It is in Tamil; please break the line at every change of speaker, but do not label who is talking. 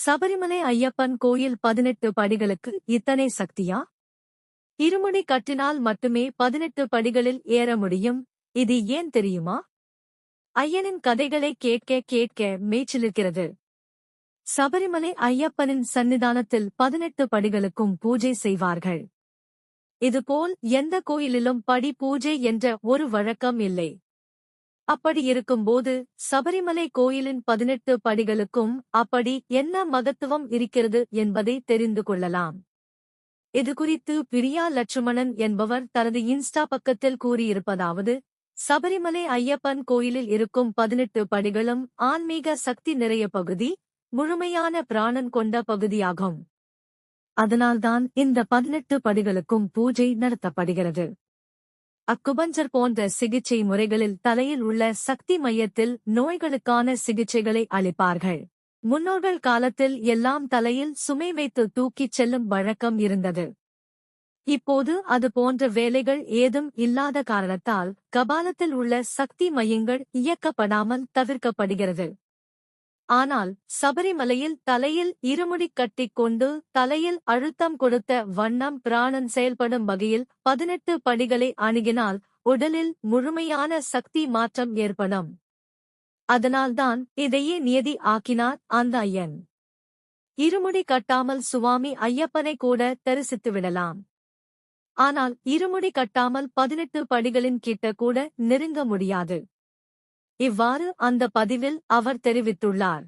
சபரிமலை ஐயப்பன் கோயில் 18 படிகளுக்கு இத்தனை சக்தியா? இருமுடி கட்டினால் மட்டுமே 18 படிகளில் ஏற முடியும். இது ஏன் தெரியுமா? ஐயனின் கதைகளை கேட்க கேட்க மேய்ச்சிலிருக்கிறது. சபரிமலை ஐயப்பனின் சன்னிதானத்தில் 18 படிகளுக்கும் பூஜை செய்வார்கள். இதுபோல் எந்த கோயிலிலும் படி பூஜை என்ற ஒரு வழக்கம் இல்லை. அப்படி இருக்கும்போது சபரிமலை கோயிலின் 18 படிகளுக்கும் அப்படி என்ன மகத்துவம் இருக்கிறது என்பதை தெரிந்து கொள்ளலாம். இதுகுறித்து பிரியா லட்சுமணன் என்பவர் தனது இன்ஸ்டா பக்கத்தில் கூறியிருப்பதாவது: சபரிமலை ஐயப்பன் கோயிலில் இருக்கும் 18 படிகளும் ஆன்மீக சக்தி நிறைய பகுதி, முழுமையான பிராணன் கொண்ட பகுதியாகும். அதனால்தான் இந்த 18 படிகளுக்கும் பூஜை நடத்தப்படுகிறது. அக்குபஞ்சர் போன்ற சிகிச்சை முறைகளில் தலையில் உள்ள சக்தி மையத்தில் நோய்களுக்கான சிகிச்சைகளை அளிப்பார்கள். முன்னோர்கள் காலத்தில் எல்லாம் தலையில் சுமை வைத்து தூக்கிச் செல்லும் வழக்கம் இருந்தது. இப்போது அது போன்ற வேலைகள் ஏதும் இல்லாத காரணத்தால் கபாலத்தில் உள்ள சக்தி மையங்கள் இயக்கப்படாமல் தவிர்க்கப்படுகிறது. ஆனால் சபரிமலையில் தலையில் இருமுடி கட்டிக் கொண்டு தலையில் அழுத்தம் கொடுத்த வண்ணம் பிராணன் செயல்படும் வகையில் 18 படிகளை அணுகினால் உடலில் முழுமையான சக்தி மாற்றம் ஏற்படும். அதனால்தான் இதையே நியதி ஆக்கினார் அந்த ஐயன். இருமுடி கட்டாமல் சுவாமி ஐயப்பனை கூட தரிசித்துவிடலாம். ஆனால் இருமுடி கட்டாமல் 18 படிகளின் கிட்ட கூட நெருங்க முடியாது. இவ்வாறு அந்த பதிவில் அவர் தெரிவித்துள்ளார்.